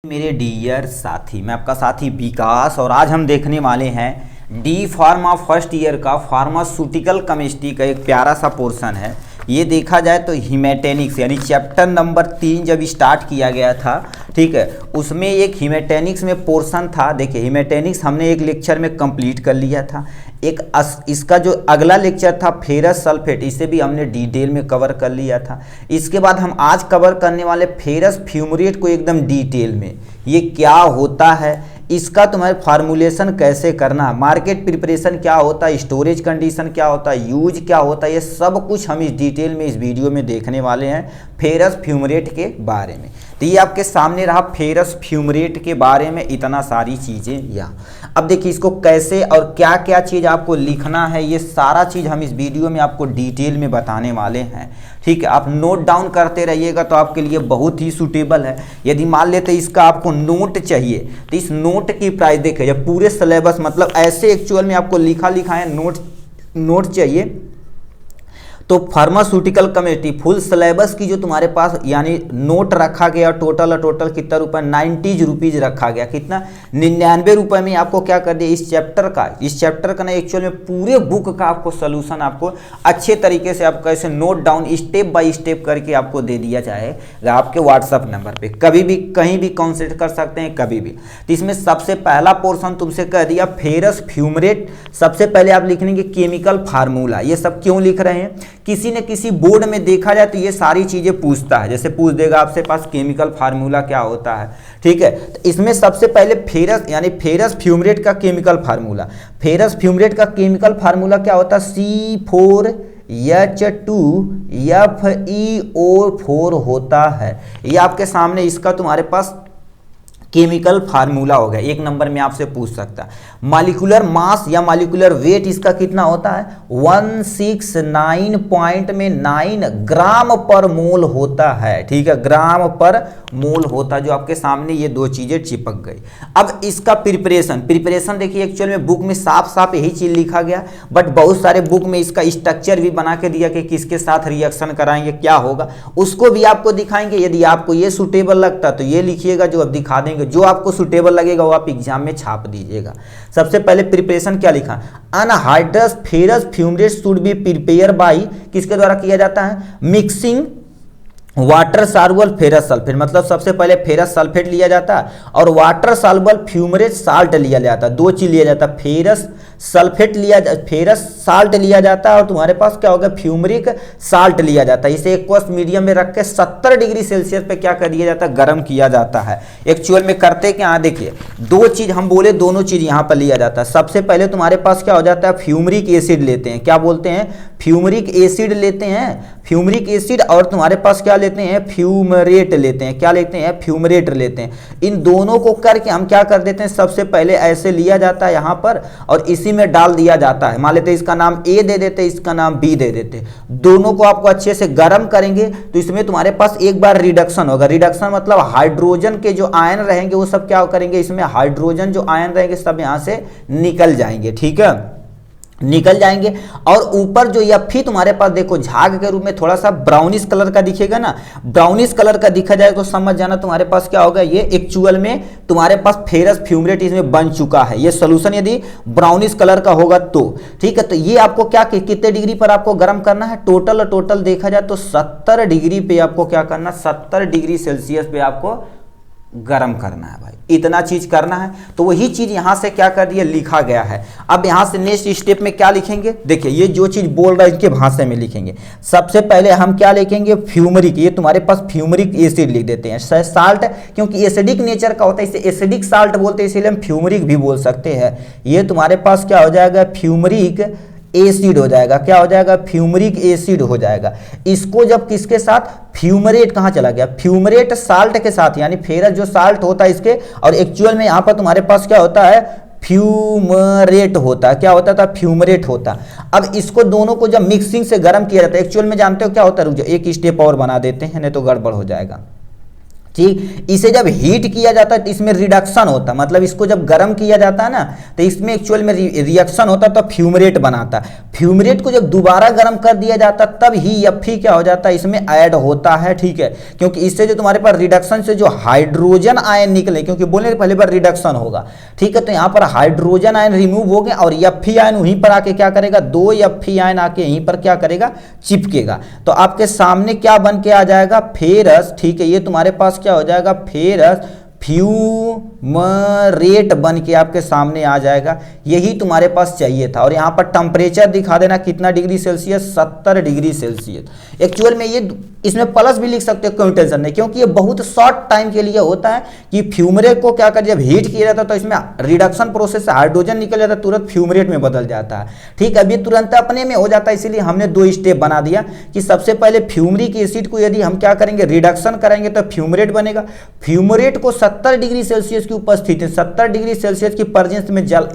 मेरे डियर साथी, मैं आपका साथी विकास और आज हम देखने वाले हैं डी फार्मा फर्स्ट ईयर का फार्मास्यूटिकल केमिस्ट्री का एक प्यारा सा पोर्शन है। ये देखा जाए तो हीमेटेनिक्स यानी चैप्टर नंबर 3 जब स्टार्ट किया गया था, ठीक है, उसमें एक हीमेटेनिक्स में पोर्शन था। देखिए हीमेटेनिक्स हमने एक लेक्चर में कंप्लीट कर लिया था। इसका जो अगला लेक्चर था फेरस सल्फेट, इसे भी हमने डिटेल में कवर कर लिया था। इसके बाद हम आज कवर करने वाले फेरस फ्यूमरेट को एकदम डिटेल में, ये क्या होता है, इसका तुम्हारे फार्मूलेशन कैसे करना, मार्केट प्रिपरेशन क्या होता है, स्टोरेज कंडीशन क्या होता है, यूज क्या होता है, ये सब कुछ हम इस डिटेल में इस वीडियो में देखने वाले हैं फेरस फ्यूमरेट के बारे में। तो ये आपके सामने रहा फेरस फ्यूमरेट के बारे में इतना सारी चीज़ें यहाँ। अब देखिए इसको कैसे और क्या क्या चीज़ आपको लिखना है, ये सारा चीज़ हम इस वीडियो में आपको डिटेल में बताने वाले हैं। ठीक है, आप नोट डाउन करते रहिएगा तो आपके लिए बहुत ही सूटेबल है। यदि मान लेते इसका आपको नोट चाहिए तो इस नोट की प्राइस देखिए, जब पूरे सिलेबस मतलब ऐसे एक्चुअल में आपको लिखा है नोट चाहिए तो फार्मास्यूटिकल केमिस्ट्री फुल सिलेबस की जो तुम्हारे पास यानी नोट रखा गया टोटल कितना रुपये 90 रुपीज़ रखा गया, कितना 99 रुपये में आपको क्या कर दिया इस चैप्टर का ना एक्चुअल में पूरे बुक का आपको सोल्यूशन आपको अच्छे तरीके से आपको ऐसे note down step by step करके आपको दे दिया जाएगा आपके व्हाट्सअप नंबर पे। कभी भी कहीं भी कांटेक्ट कर सकते हैं कभी भी। तो इसमें सबसे पहला पोर्शन तुमसे कह दिया फेरस फ्यूमरेट। सबसे पहले आप लिख लेंगे केमिकल फार्मूला। ये सब क्यों लिख रहे हैं, किसी न किसी बोर्ड में देखा जाए तो ये सारी चीजें पूछता है, जैसे पूछ देगा आपसे पास केमिकल फार्मूला क्या होता है। ठीक है, तो इसमें सबसे पहले फेरस यानी फेरस फ्यूमरेट का केमिकल फार्मूला, फेरस फ्यूमरेट का केमिकल फार्मूला क्या होता है C4H2FeO4 होता है। ये आपके सामने इसका तुम्हारे पास केमिकल फार्मूला हो गया। एक नंबर में आपसे पूछ सकता है मॉलिक्यूलर मास या मॉलिक्यूलर वेट इसका कितना होता है 169.9 ग्राम पर मोल होता है। ठीक है, ग्राम पर मोल होता है, जो आपके सामने ये दो चीजें चिपक गई। अब इसका प्रिपरेशन देखिए एक्चुअल में बुक में साफ साफ यही चीज लिखा गया, बट बहुत सारे बुक में इसका स्ट्रक्चर भी बना के दिया कि किसके साथ रिएक्शन कराएंगे क्या होगा, उसको भी आपको दिखाएंगे। यदि आपको ये सूटेबल लगता तो ये लिखिएगा, जो अब दिखा देंगे। जो आपको सूटेबल लगेगा वो आप एग्जाम में छाप दीजिएगा। सबसे पहले प्रिपरेशन क्या लिखा, anhydrous ferrous fumarate should be prepare by, किसके द्वारा किया जाता है, mixing water soluble ferrous sulphate. मतलब सबसे पहले फेरस सल्फेट लिया जाता है और वाटर सॉल्युबल फ्यूमरेट साल्ट लिया जाता है। दो चीज लिया जाता है, फेरस साल्ट लिया जाता है और तुम्हारे पास क्या होगा फ्यूमरिक साल्ट लिया जाता है। इसे एक्वस मीडियम में रख के 70 डिग्री सेल्सियस पे क्या कर दिया जाता है, गर्म किया जाता है। एक्चुअल में करते क्या, देखिए दो चीज हम बोले, दोनों चीज यहाँ पर लिया जाता है। सबसे पहले तुम्हारे पास क्या हो जाता है, फ्यूमरिक एसिड लेते हैं, क्या बोलते हैं, फ्यूमरिक एसिड लेते हैं, फ्यूमरिक एसिड, और तुम्हारे पास क्या लेते हैं, फ्यूमरेट लेते हैं। क्या लेते हैं, फ्यूमरेट लेते हैं। इन दोनों को करके हम क्या कर देते हैं, सबसे पहले ऐसे लिया जाता है यहाँ पर और इसी में डाल दिया जाता है। मान लेते हैं इसका नाम ए दे देते, इसका नाम बी दे देते। दोनों को आपको अच्छे से गर्म करेंगे तो इसमें तुम्हारे पास एक बार रिडक्शन होगा। रिडक्शन मतलब हाइड्रोजन के जो आयन रहेंगे वो सब क्या करेंगे, इसमें हाइड्रोजन जो आयन रहेंगे सब यहां से निकल जाएंगे। ठीक है, निकल जाएंगे और ऊपर जो Fe तुम्हारे पास देखो झाग के रूप में थोड़ा सा ब्राउनिश कलर का दिखेगा ना, ब्राउनिश कलर का दिखा जाए तो समझ जाना तुम्हारे पास क्या होगा, ये एक्चुअल में तुम्हारे पास फेरस फ्यूमरेट इसमें बन चुका है। ये सोल्यूशन यदि ब्राउनिश कलर का होगा तो ठीक है। तो ये आपको क्या कितने डिग्री पर आपको गर्म करना है, टोटल देखा जाए तो 70 डिग्री पे आपको क्या करना, 70 डिग्री सेल्सियस पे आपको गरम करना है भाई, इतना चीज करना है। तो वही चीज यहां से क्या कर दिया, लिखा गया है। अब यहां से नेक्स्ट स्टेप में क्या लिखेंगे, देखिए ये जो चीज बोल रहा है इनके भाषा में लिखेंगे। सबसे पहले हम क्या लिखेंगे, फ्यूमरिक, ये तुम्हारे पास फ्यूमरिक एसिड लिख देते हैं। साल्ट क्योंकि एसिडिक नेचर का होता है, इसे एसिडिक साल्ट बोलते हैं, इसीलिए हम फ्यूमरिक भी बोल सकते हैं। ये तुम्हारे पास क्या हो जाएगा, फ्यूमरिक एसिड हो जाएगा। क्या हो जाएगा, फ्यूमरिक एसिड हो जाएगा। इसको जब किसके साथ, फ्यूमरेट कहाँ चला गया, फ्यूमरेट साल्ट के साथ, यानी फेरस जो साल्ट होता है इसके, और एक्चुअल में यहाँ पर तुम्हारे पास क्या होता है, फ्यूमरेट होता है। क्या होता था, फ्यूमरेट होता। अब इसको दोनों को जब मिक्सिंग से गर्म किया जाता है, एक्चुअल में जानते हो क्या होता है, रुक जाओ एक स्टेप और बना देते हैं नहीं तो गड़बड़ हो जाएगा। ठीक। इसे जब हीट किया जाता है तो इसमें रिडक्शन होता है, मतलब इसको जब गर्म किया जाता है ना तो इसमें एक्चुअल में रिएक्शन होता है तो फ्यूमरेट बनाता है। फ्यूमरेट को जब दोबारा गर्म कर दिया जाता है तब ही एफ क्या हो जाता है इसमें ऐड होता है, ठीक है। क्योंकि इससे जो तुम्हारे पास रिडक्शन से जो हाइड्रोजन आयन निकले, क्योंकि बोले पहले बार रिडक्शन होगा, ठीक है, तो यहाँ पर हाइड्रोजन आयन रिमूव हो गए और एफ आयन वहीं पर आके क्या करेगा, 2 एफ आयन आके यहीं पर क्या करेगा, चिपकेगा। तो आपके सामने क्या बन के आ जाएगा, फेरस, ठीक है, ये तुम्हारे पास क्या हो जाएगा, फेरस फ्यूमरेट बन के आपके सामने आ जाएगा। यही तुम्हारे पास चाहिए था। और यहाँ पर टेम्परेचर दिखा देना कितना degree Celsius, 70 degree Celsius. Actual में ये इसमें प्लस भी लिख सकते हो, कोई टेंशन नहीं, क्योंकि ये बहुत शॉर्ट टाइम के लिए होता है कि फ्यूमरेट को क्या कर, जब हीट किया जाता है तो इसमें रिडक्शन प्रोसेस से हाइड्रोजन निकल जाता है, तुरंत फ्यूमरेट में बदल जाता है, ठीक है। अभी तुरंत अपने में हो जाता है, इसीलिए हमने 2 स्टेप बना दिया कि सबसे पहले फ्यूमरिक एसिड को यदि हम क्या करेंगे, रिडक्शन करेंगे तो फ्यूमरेट बनेगा। फ्यूमरेट को 70 डिग्री सेल्सियस की उपस्थिति, 70 डिग्री सेल्सियस की प्रेजेंस में जल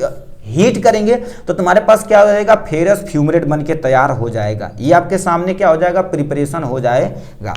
हीट करेंगे तो तुम्हारे पास क्या हो जाएगा, फेरस फ्यूमरेट बन के तैयार हो जाएगा। ये आपके सामने क्या हो जाएगा, प्रिपरेशन हो जाएगा।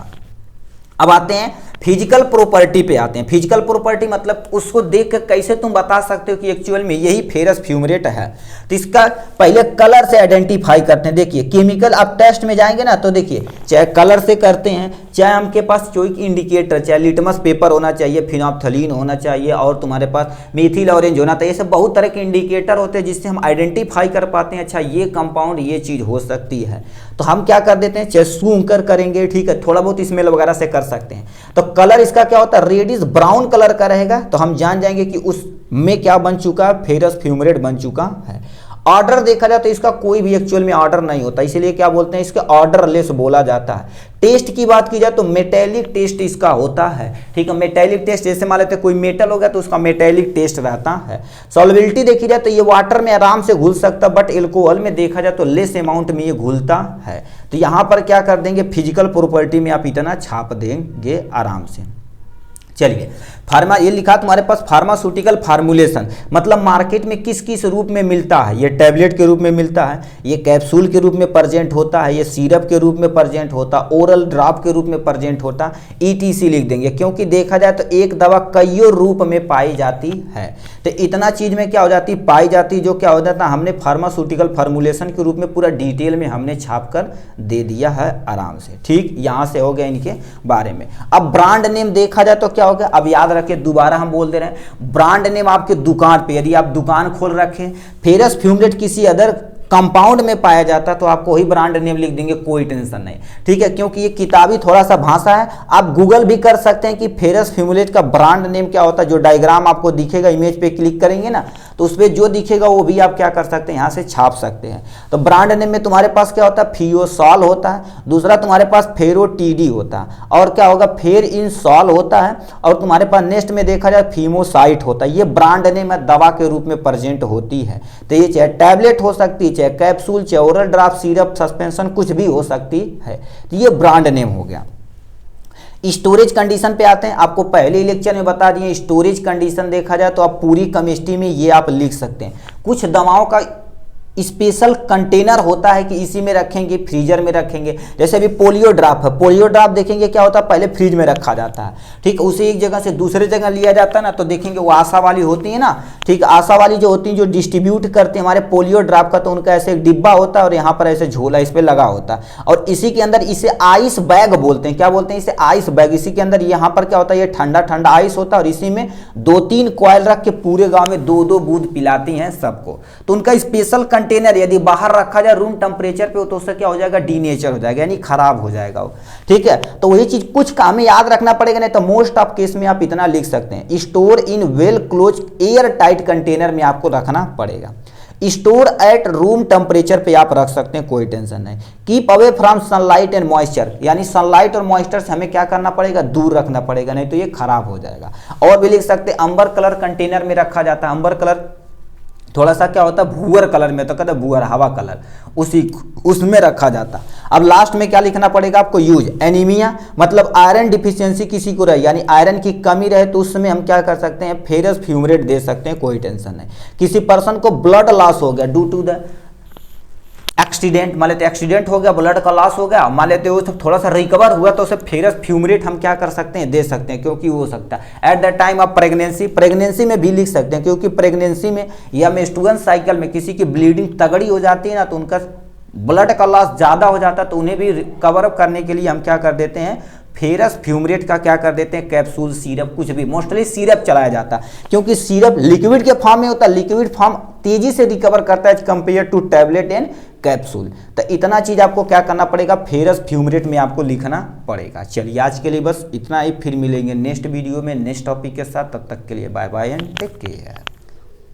अब आते हैं फिजिकल प्रॉपर्टी पे आते हैं। फिजिकल प्रॉपर्टी मतलब उसको देख कर कैसे तुम बता सकते हो कि एक्चुअल में यही फेरस फ्यूमरेट है। तो इसका पहले कलर से आइडेंटिफाई करते हैं। देखिए केमिकल आप टेस्ट में जाएंगे ना तो देखिए चाहे कलर से करते हैं, चाहे हमके पास कोई इंडिकेटर, चाहे लिटमस पेपर होना चाहिए, फिनोप्थलीन होना चाहिए और तुम्हारे पास मेथिल ऑरेंज होना चाहिए। ऐसे बहुत तरह के इंडिकेटर होते हैं जिससे हम आइडेंटिफाई कर पाते हैं, अच्छा ये कंपाउंड ये चीज़ हो सकती है। तो हम क्या कर देते हैं, चाहे सूंघ कर करेंगे, ठीक है, थोड़ा बहुत स्मेल वगैरह से कर सकते हैं। तो कलर इसका क्या होता है, रेडिश ब्राउन कलर का रहेगा, तो हम जान जाएंगे कि उसमें क्या बन चुका है, फेरस फ्यूमरेट बन चुका है। ऑर्डर देखा जाए तो इसका कोई भी एक्चुअल में ऑर्डर नहीं होता, इसीलिए क्या बोलते हैं, इसके ऑर्डरलेस बोला जाता है। टेस्ट की बात की जाए तो मेटेलिक टेस्ट इसका होता है, ठीक है। मेटेलिक टेस्ट जैसे मान लेते हैं कोई मेटल हो गया तो उसका मेटेलिक टेस्ट रहता है। सॉल्युबिलिटी देखी जाए तो ये वाटर में आराम से घुल सकता है, बट एल्कोहल में देखा जाए तो लेस अमाउंट में ये घुलता है। तो यहाँ पर क्या कर देंगे, फिजिकल प्रॉपर्टी में आप इतना छाप देंगे आराम से। चलिए फार्मा, ये लिखा तुम्हारे पास फार्मास्यूटिकल फार्मूलेशन, मतलब मार्केट में किस किस रूप में मिलता है। ये टैबलेट के रूप में मिलता है, ये कैप्सूल के रूप में प्रेजेंट होता है, ये सिरप के रूप में प्रेजेंट होता है, ओरल ड्रॉप के रूप में प्रेजेंट होता है, ETC लिख देंगे, क्योंकि देखा जाए तो एक दवा कईयों रूप में पाई जाती है। तो इतना चीज में क्या हो जाती, पाई जाती, जो क्या हो जाता, हमने फार्मास्यूटिकल फार्मूलेशन के रूप में पूरा डिटेल में हमने छाप कर दे दिया है आराम से, ठीक। यहाँ से हो गया इनके बारे में। अब ब्रांड नेम देखा जाए तो क्या हो गया, अब याद रखिए दोबारा हम बोल दे रहे हैं, ब्रांड नेम आपके दुकान पे, यदि आप दुकान खोल रखे, फेरस फ्यूमरेट किसी अदर कंपाउंड में पाया जाता तो आपको वही ब्रांड नेम लिख देंगे, कोई टेंशन नहीं, ठीक है। क्योंकि ये किताबी थोड़ा सा भाषा है, आप गूगल भी कर सकते हैं कि फेरस फ्यूमरेट का ब्रांड नेम क्या होता है। जो डायग्राम आपको दिखेगा, इमेज पे क्लिक करेंगे ना तो उस पर जो दिखेगा वो भी आप क्या कर सकते हैं, यहाँ से छाप सकते हैं। तो ब्रांड नेम में तुम्हारे पास क्या होता है, फियोसॉल होता है, दूसरा तुम्हारे पास फेरोटीडी होता है, और क्या होगा, फेर इन सॉल होता है, और तुम्हारे पास नेक्स्ट में देखा जाए फीमोसाइट होता है। ये ब्रांड नेम है, दवा के रूप में प्रेजेंट होती है। तो ये चाहे टैबलेट हो सकती है, चाहे कैप्सूल, चाहे ओरल ड्रॉप, सिरप, सस्पेंशन, कुछ भी हो सकती है। तो ये ब्रांड नेम हो गया। स्टोरेज कंडीशन पे आते हैं, आपको पहले ही लेक्चर में बता दिए, स्टोरेज कंडीशन देखा जाए तो आप पूरी केमिस्ट्री में ये आप लिख सकते हैं। कुछ दवाओं का स्पेशल कंटेनर होता है कि इसी में रखेंगे, फ्रीजर में रखेंगे। जैसे अभी पोलियो ड्रॉप है, पोलियो ड्रॉप देखेंगे क्या होता है, पहले फ्रिज में रखा जाता है, ठीक। उसे एक जगह से दूसरे जगह लिया जाता है ना, तो देखेंगे वो आशा वाली होती है ना, ठीक, आशा वाली जो होती है जो डिस्ट्रीब्यूट करते हैं हमारे पोलियो ड्रॉप का, तो उनका ऐसे एक डिब्बा होता है और यहाँ पर ऐसे झोला इस पर लगा होता है, और इसी के अंदर इसे आइस बैग बोलते हैं। क्या बोलते हैं इसे, आइस बैग। इसी के अंदर यहाँ पर क्या होता है, ये ठंडा ठंडा आइस होता है, और इसी में 2-3 कॉइल रख के पूरे गाँव में 2-2 बूंद पिलाती हैं सबको। तो उनका स्पेशल कंटेनर यदि बाहर रखा जाए रूम टेम्परेचर पे तो उससे क्या हो जाएगा, डीनेचर हो जाएगा, यानी खराब हो जाएगा वो, ठीक है। तो वही चीज कुछ काम में याद रखना पड़ेगा, नहीं तो मोस्ट ऑफ केस में आप इतना लिख सकते हैं, store in well close air tight container में आपको रखना पड़ेगा। स्टोर एट रूम टेम्परेचर पे आप रख सकते हैं, कोई टेंशन नहीं। Keep away from sunlight and moisture, यानी सनलाइट और मॉइस्चर से हमें क्या करना पड़ेगा, दूर रखना पड़ेगा, नहीं तो ये खराब हो जाएगा। और भी लिख सकते हैं, अंबर कलर कंटेनर में रखा जाता है। अंबर कलर थोड़ा सा क्या होता है, भूअर कलर में, तो कहते हैं भूअर हवा कलर, उसमें रखा जाता। अब लास्ट में क्या लिखना पड़ेगा आपको, यूज एनीमिया, मतलब आयरन डिफिशियंसी किसी को रहे, यानी आयरन की कमी रहे, तो उसमें हम क्या कर सकते हैं, फेरस फ्यूमरेट दे सकते हैं, कोई टेंशन नहीं। किसी पर्सन को ब्लड लॉस हो गया ड्यू टू द एक्सीडेंट, मान लेते एक्सीडेंट हो गया, ब्लड का लॉस हो गया, मान लेते वो सब थोड़ा सा रिकवर हुआ तो उसे फेरस फ्यूमरेट हम क्या कर सकते हैं, दे सकते हैं, क्योंकि वो हो सकता है at the time of pregnancy, pregnancy में भी लिख सकते हैं, क्योंकि प्रेगनेंसी में या मेंस्ट्रुअल साइकिल में किसी की ब्लीडिंग तगड़ी हो जाती है ना, तो उनका ब्लड का लॉस ज़्यादा हो जाता है, तो उन्हें भी कवर अप करने के लिए हम क्या कर देते हैं, फेरस फ्यूमरेट का क्या कर देते हैं, कैप्सूल, सिरप, कुछ भी, मोस्टली सिरप चलाया जाता है, क्योंकि सिरप लिक्विड के फॉर्म में होता है, लिक्विड फॉर्म तेजी से रिकवर करता है compare to tablet and capsule. तो इतना चीज आपको क्या करना पड़ेगा, फेरस फ्यूमरेट में आपको लिखना पड़ेगा। चलिए आज के लिए बस इतना ही, फिर मिलेंगे नेक्स्ट वीडियो में नेक्स्ट टॉपिक के साथ, तब तक के लिए bye bye and take care.